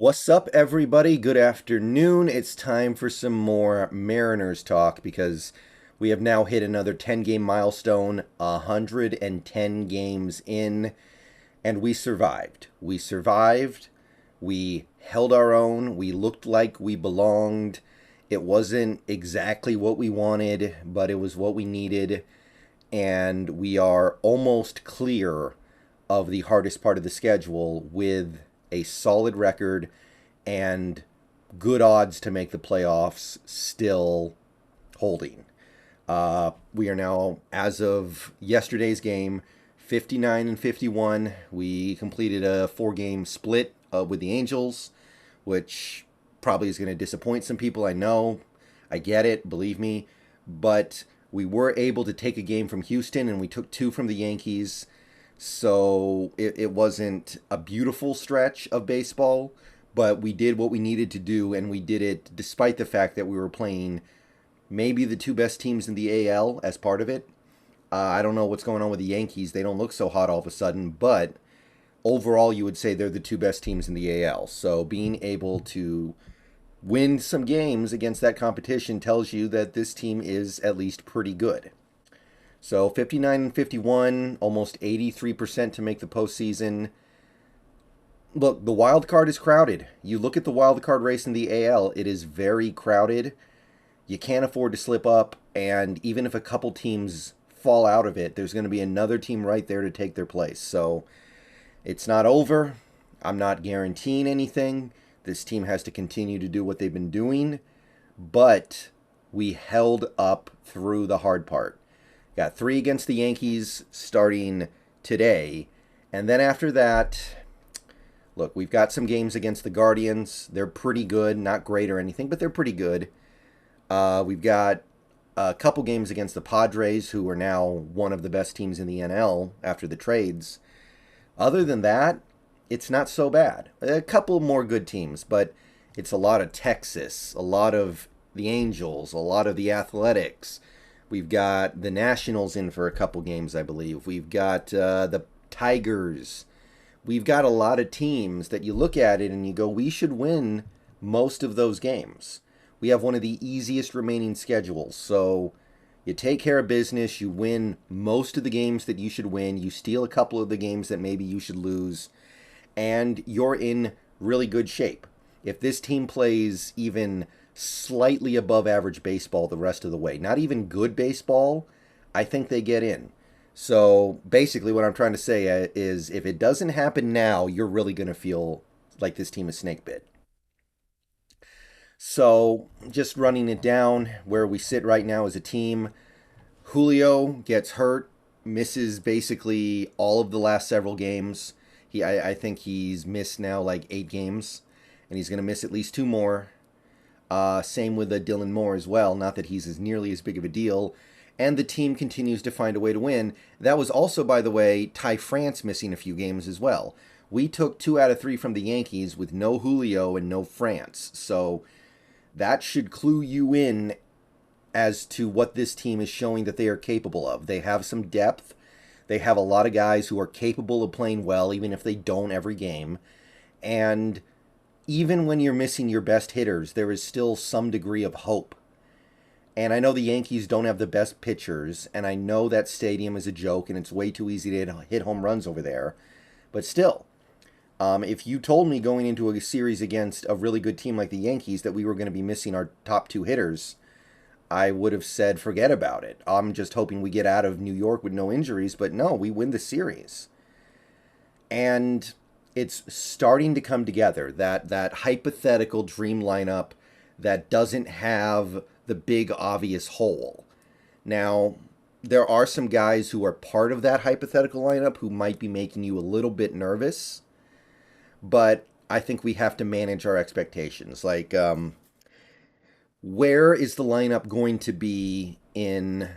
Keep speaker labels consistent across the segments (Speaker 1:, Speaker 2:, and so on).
Speaker 1: What's up, everybody? Good afternoon. It's time for some more Mariners talk because we have now hit another 10-game milestone, 110 games in, and we survived. We survived. We held our own. We looked like we belonged. It wasn't exactly what we wanted, but it was what we needed, and we are almost clear of the hardest part of the schedule with a solid record and good odds to make the playoffs still holding. We are now, as of yesterday's game, 59 and 51. We completed a 4-game split with the Angels, which probably is going to disappoint some people. I know. I get it. Believe me. But we were able to take a game from Houston, and we took 2 from the Yankees. So it wasn't a beautiful stretch of baseball, but we did what we needed to do, and we did it despite the fact that we were playing maybe the 2 best teams in the AL as part of it. I don't know what's going on with the Yankees. They don't look so hot all of a sudden, but overall you would say they're the 2 best teams in the AL. So being able to win some games against that competition tells you that this team is at least pretty good. So 59 and 51, almost 83% to make the postseason. Look, the wild card is crowded. You look at the wild card race in the AL, it is very crowded. You can't afford to slip up, and even if a couple teams fall out of it, there's going to be another team right there to take their place. So it's not over. I'm not guaranteeing anything. This team has to continue to do what they've been doing, but we held up through the hard part. Got 3 against the Yankees starting today. And then after that, look, we've got some games against the Guardians. They're pretty good. Not great or anything, but they're pretty good. We've got a couple games against the Padres, who are now one of the best teams in the NL after the trades. Other than that, it's not so bad. A couple more good teams, but it's a lot of Texas, a lot of the Angels, a lot of the Athletics. We've got the Nationals in for a couple games, I believe. We've got the Tigers. We've got a lot of teams that you look at it and you go, we should win most of those games. We have one of the easiest remaining schedules. So you take care of business. You win most of the games that you should win. You steal a couple of the games that maybe you should lose. And you're in really good shape. If this team plays even slightly above average baseball the rest of the way, not even good baseball, I think they get in. So basically what I'm trying to say is if it doesn't happen now, you're really going to feel like this team is snake bit. So just running it down where we sit right now as a team, Julio gets hurt, misses basically all of the last several games. I think he's missed now like 8 games, and he's going to miss at least 2 more. Same with Dylan Moore as well. Not that he's as nearly as big of a deal. And the team continues to find a way to win. That was also, by the way, Ty France missing a few games as well. We took 2 out of 3 from the Yankees with no Julio and no France. So that should clue you in as to what this team is showing that they are capable of. They have some depth. They have a lot of guys who are capable of playing well, even if they don't every game. And even when you're missing your best hitters, there is still some degree of hope. And I know the Yankees don't have the best pitchers, and I know that stadium is a joke, and it's way too easy to hit home runs over there. But still, if you told me going into a series against a really good team like the Yankees that we were going to be missing our top 2 hitters, I would have said forget about it. I'm just hoping we get out of New York with no injuries, but no, we win the series. And it's starting to come together, that hypothetical dream lineup that doesn't have the big obvious hole. Now, there are some guys who are part of that hypothetical lineup who might be making you a little bit nervous, but I think we have to manage our expectations. Like, where is the lineup going to be in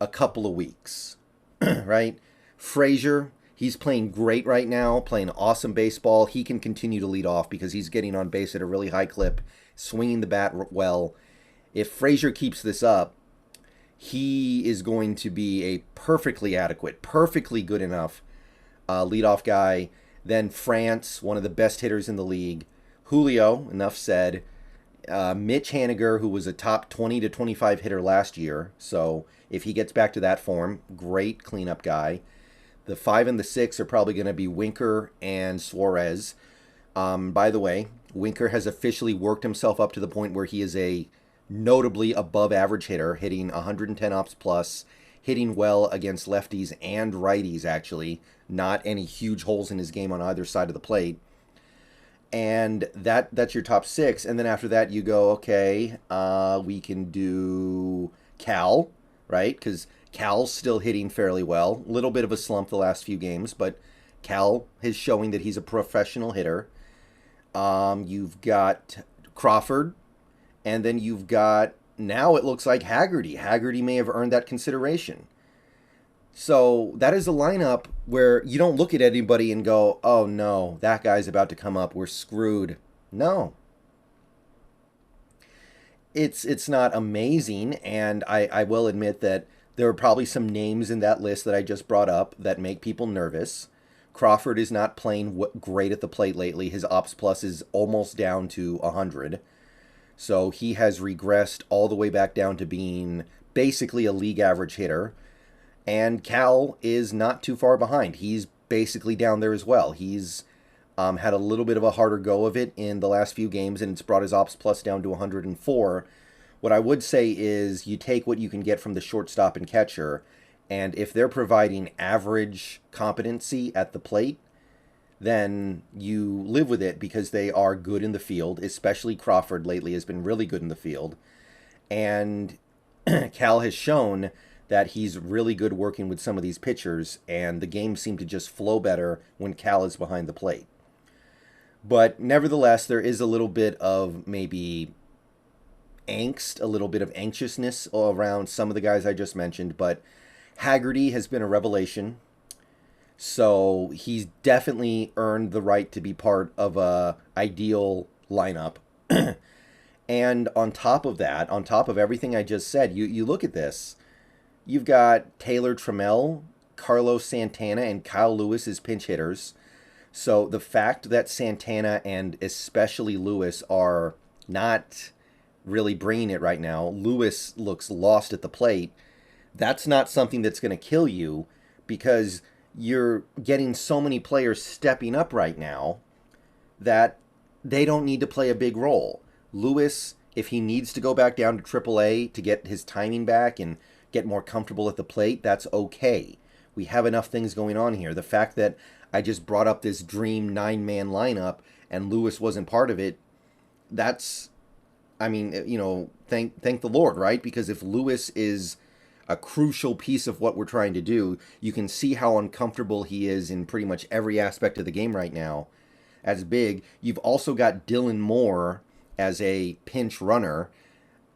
Speaker 1: a couple of weeks, right? Frazier, he's playing great right now, playing awesome baseball. He can continue to lead off because he's getting on base at a really high clip, swinging the bat well. If Frazier keeps this up, he is going to be a perfectly adequate, perfectly good enough leadoff guy. Then France, one of the best hitters in the league. Julio, enough said. Mitch Haniger, who was a top 20 to 25 hitter last year. So if he gets back to that form, great cleanup guy. The 5 and the 6 are probably going to be Winker and Suarez. By the way, Winker has officially worked himself up to the point where he is a notably above average hitter, hitting 110 ops plus, hitting well against lefties and righties, actually. Not any huge holes in his game on either side of the plate. And that's your top 6. And then after that, you go, okay, we can do Cal, right? Because Cal's still hitting fairly well. A little bit of a slump the last few games, but Cal is showing that he's a professional hitter. You've got Crawford, and then you've got, now it looks like Haggerty. Haggerty may have earned that consideration. So that is a lineup where you don't look at anybody and go, oh no, that guy's about to come up, we're screwed. No. It's not amazing, and I will admit that there are probably some names in that list that I just brought up that make people nervous. Crawford is not playing great at the plate lately. His ops plus is almost down to 100. So he has regressed all the way back down to being basically a league average hitter. And Cal is not too far behind. He's basically down there as well. He's had a little bit of a harder go of it in the last few games, and it's brought his ops plus down to 104. What I would say is you take what you can get from the shortstop and catcher, and if they're providing average competency at the plate, then you live with it because they are good in the field, especially Crawford lately has been really good in the field. And Cal has shown that he's really good working with some of these pitchers, and the games seem to just flow better when Cal is behind the plate. But nevertheless, there is a little bit of maybe angst, a little bit of anxiousness around some of the guys I just mentioned, but Haggerty has been a revelation. So he's definitely earned the right to be part of a ideal lineup. And on top of that, on top of everything I just said, you look at this. You've got Taylor Trammell, Carlos Santana, and Kyle Lewis as pinch hitters. So the fact that Santana and especially Lewis are not really bringing it right now, Lewis looks lost at the plate, that's not something that's going to kill you because you're getting so many players stepping up right now that they don't need to play a big role. Lewis, if he needs to go back down to AAA to get his timing back and get more comfortable at the plate, that's okay. We have enough things going on here. The fact that I just brought up this dream 9-man lineup and Lewis wasn't part of it, that's, I mean, thank the Lord, right? Because if Lewis is a crucial piece of what we're trying to do, you can see how uncomfortable he is in pretty much every aspect of the game right now. As big, you've also got Dylan Moore as a pinch runner.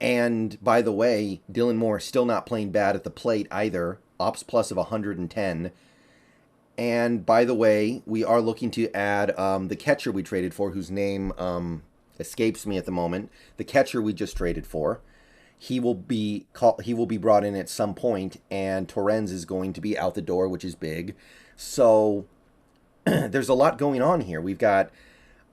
Speaker 1: And by the way, Dylan Moore still not playing bad at the plate either. Ops plus of 110. And by the way, we are looking to add the catcher we traded for, whose name escapes me at the moment. The catcher we just traded for. He will be brought in at some point, and Torrens is going to be out the door, which is big. So there's a lot going on here. We've got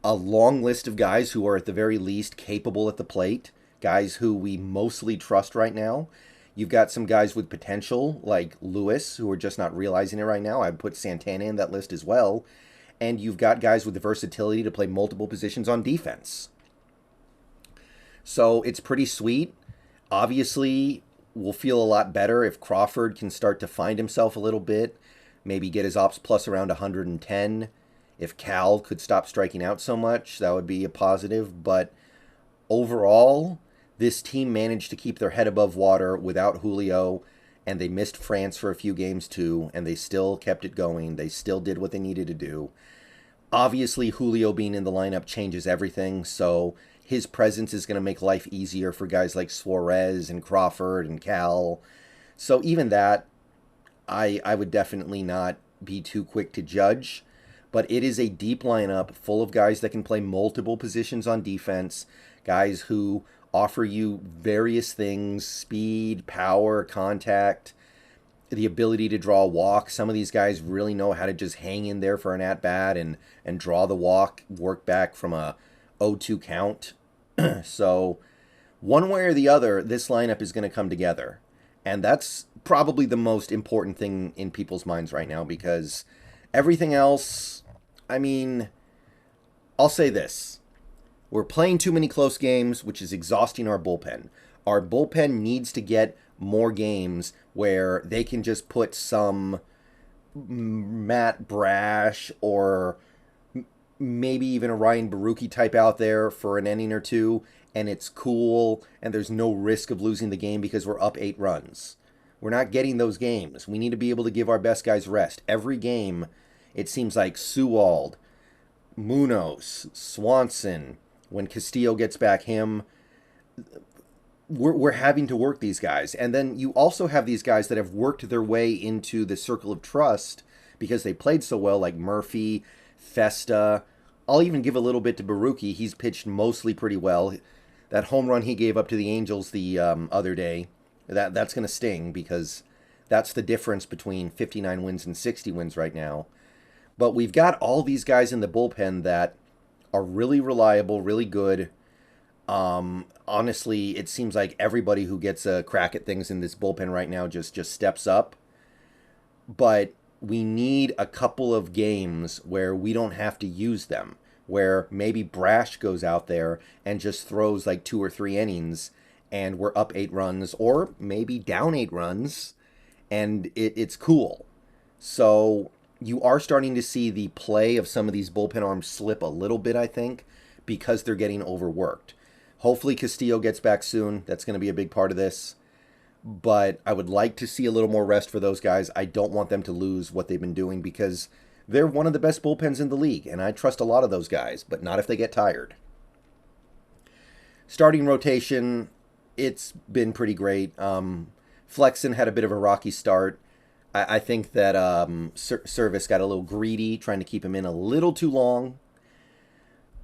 Speaker 1: a long list of guys who are at the very least capable at the plate, guys who we mostly trust right now. You've got some guys with potential, like Lewis, who are just not realizing it right now. I'd put Santana in that list as well. And you've got guys with the versatility to play multiple positions on defense. So it's pretty sweet. Obviously, we'll feel a lot better if Crawford can start to find himself a little bit, maybe get his ops plus around 110. If Cal could stop striking out so much, that would be a positive. But overall, this team managed to keep their head above water without Julio, and they missed France for a few games too, and they still kept it going. They still did what they needed to do. Obviously, Julio being in the lineup changes everything, so his presence is going to make life easier for guys like Suarez and Crawford and Cal. So even that, I would definitely not be too quick to judge. But it is a deep lineup full of guys that can play multiple positions on defense, guys who offer you various things: speed, power, contact, the ability to draw a walk. Some of these guys really know how to just hang in there for an at-bat and draw the walk, work back from a 0-2 count. So one way or the other, this lineup is going to come together. And that's probably the most important thing in people's minds right now, because everything else, I mean, I'll say this. We're playing too many close games, which is exhausting our bullpen. Our bullpen needs to get more games where they can just put some Matt Brash or maybe even a Ryan Baruki type out there for an inning or two, and it's cool, and there's no risk of losing the game because we're up 8 runs. We're not getting those games. We need to be able to give our best guys rest. Every game, it seems like Sewald, Munoz, Swanson, when Castillo gets back, him, we're having to work these guys. And then you also have these guys that have worked their way into the circle of trust because they played so well, like Murphy, Festa. I'll even give a little bit to Baruki. He's pitched mostly pretty well. That home run he gave up to the Angels the other day, that's going to sting, because that's the difference between 59 wins and 60 wins right now. But we've got all these guys in the bullpen that are really reliable, really good. Honestly, it seems like everybody who gets a crack at things in this bullpen right now just steps up. But we need a couple of games where we don't have to use them, where maybe Brash goes out there and just throws like 2 or 3 innings and we're up 8 runs, or maybe down 8 runs, and it's cool. So you are starting to see the play of some of these bullpen arms slip a little bit, I think, because they're getting overworked. Hopefully Castillo gets back soon. That's going to be a big part of this. But I would like to see a little more rest for those guys. I don't want them to lose what they've been doing, because they're one of the best bullpens in the league, and I trust a lot of those guys, but not if they get tired. Starting rotation, it's been pretty great. Flexen had a bit of a rocky start. I think that Service got a little greedy, trying to keep him in a little too long.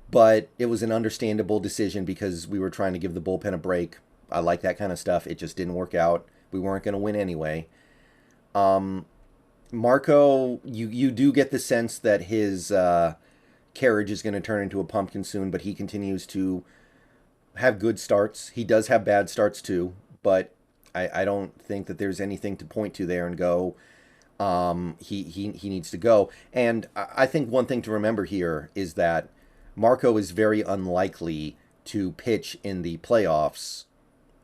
Speaker 1: But it was an understandable decision because we were trying to give the bullpen a break. I like that kind of stuff. It just didn't work out. We weren't going to win anyway. Marco, you do get the sense that his carriage is going to turn into a pumpkin soon, but he continues to have good starts. He does have bad starts too, but I don't think that there's anything to point to there and go, he needs to go. And I think one thing to remember here is that Marco is very unlikely to pitch in the playoffs,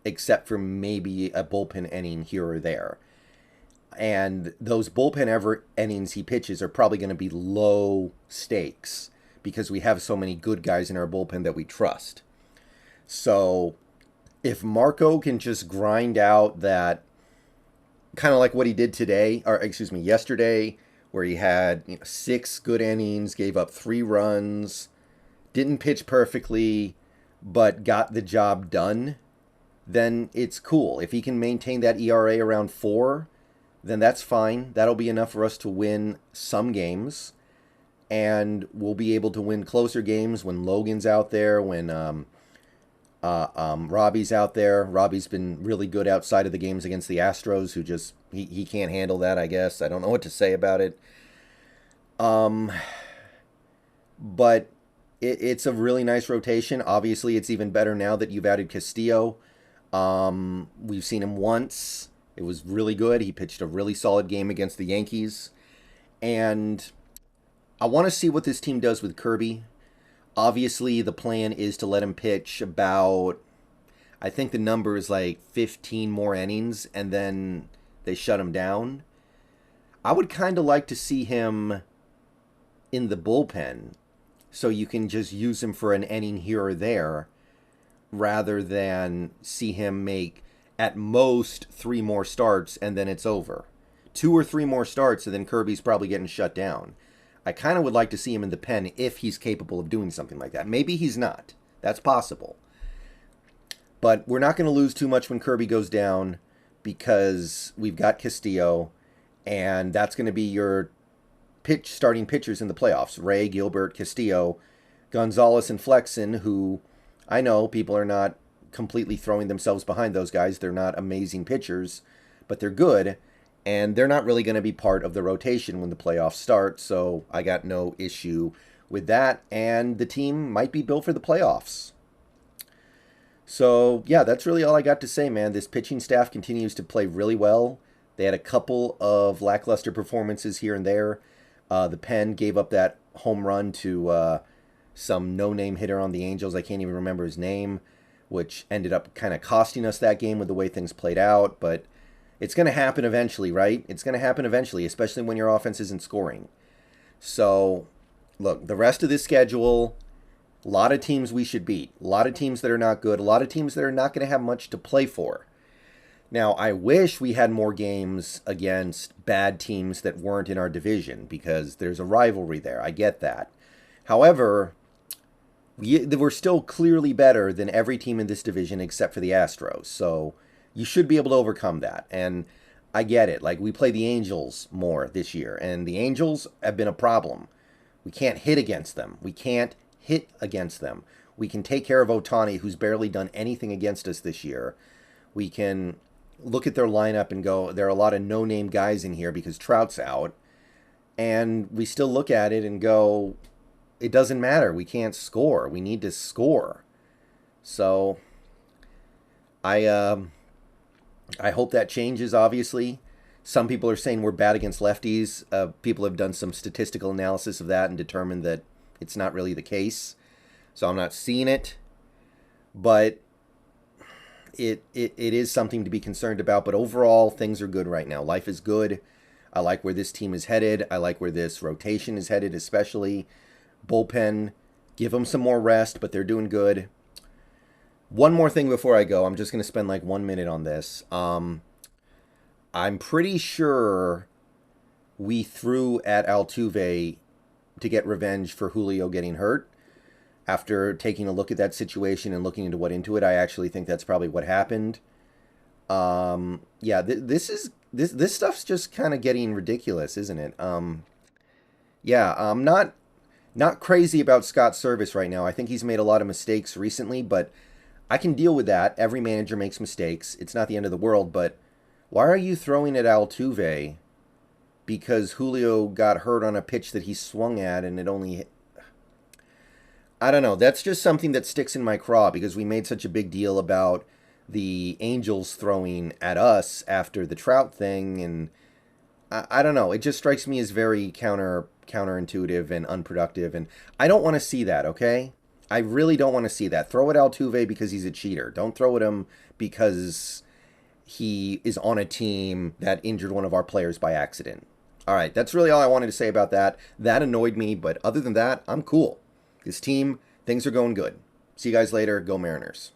Speaker 1: except for maybe a bullpen inning here or there. And those bullpen innings he pitches are probably going to be low stakes because we have so many good guys in our bullpen that we trust. So if Marco can just grind out that, kind of like what he did yesterday, where he had 6 good innings, gave up 3 runs, didn't pitch perfectly, but got the job done, then it's cool. If he can maintain that ERA around 4, then that's fine. That'll be enough for us to win some games, and we'll be able to win closer games when Logan's out there, when Robbie's out there. Robbie's been really good outside of the games against the Astros, who just, he can't handle that, I guess. I don't know what to say about it. But it's a really nice rotation. Obviously, it's even better now that you've added Castillo. We've seen him once. It was really good. He pitched a really solid game against the Yankees. And I want to see what this team does with Kirby. Obviously, the plan is to let him pitch about, I think the number is like 15 more innings, and then they shut him down. I would kind of like to see him in the bullpen, so you can just use him for an inning here or there, rather than see him make at most 3 more starts and then it's over. 2 or 3 more starts and then Kirby's probably getting shut down. I kind of would like to see him in the pen if he's capable of doing something like that. Maybe he's not. That's possible. But we're not going to lose too much when Kirby goes down, because we've got Castillo, and that's going to be your starting pitchers in the playoffs. Ray, Gilbert, Castillo, Gonzalez, and Flexen, who I know people are not completely throwing themselves behind those guys. They're not amazing pitchers, but they're good, and they're not really going to be part of the rotation when the playoffs start, so I got no issue with that, and the team might be built for the playoffs. So, yeah, that's really all I got to say, man. This pitching staff continues to play really well. They had a couple of lackluster performances here and there. The Pen gave up that home run to some no-name hitter on the Angels. I can't even remember his name, which ended up kind of costing us that game with the way things played out. But it's going to happen eventually, right? It's going to happen eventually, especially when your offense isn't scoring. So, look, the rest of this schedule, a lot of teams we should beat. A lot of teams that are not good. A lot of teams that are not going to have much to play for. Now, I wish we had more games against bad teams that weren't in our division because there's a rivalry there. I get that. However, we're still clearly better than every team in this division except for the Astros. So you should be able to overcome that. And I get it. Like, we play the Angels more this year, and the Angels have been a problem. We can't hit against them. We can take care of Ohtani, who's barely done anything against us this year. We can look at their lineup and go, there are a lot of no-name guys in here because Trout's out. And we still look at it and go, it doesn't matter. We can't score. We need to score. So I hope that changes, obviously. Some people are saying we're bad against lefties. People have done some statistical analysis of that and determined that it's not really the case. So I'm not seeing it. But it is something to be concerned about. But overall, things are good right now. Life is good. I like where this team is headed. I like where this rotation is headed, especially. Bullpen, give them some more rest, but they're doing good. One more thing before I go. I'm just going to spend like 1 minute on this. I'm pretty sure we threw at Altuve to get revenge for Julio getting hurt. After taking a look at that situation and looking into it, I actually think that's probably what happened. Yeah, this stuff's just kind of getting ridiculous, isn't it? Yeah, I'm not crazy about Scott's service right now. I think he's made a lot of mistakes recently, but I can deal with that. Every manager makes mistakes. It's not the end of the world, but why are you throwing at Altuve because Julio got hurt on a pitch that he swung at and it only hit? I don't know. That's just something that sticks in my craw because we made such a big deal about the Angels throwing at us after the Trout thing, and I don't know. It just strikes me as very counterintuitive and unproductive, and I don't want to see that, okay? I really don't want to see that. Throw at Altuve because he's a cheater. Don't throw at him because he is on a team that injured one of our players by accident. All right, that's really all I wanted to say about that. That annoyed me, but other than that, I'm cool. This team, things are going good. See you guys later. Go Mariners.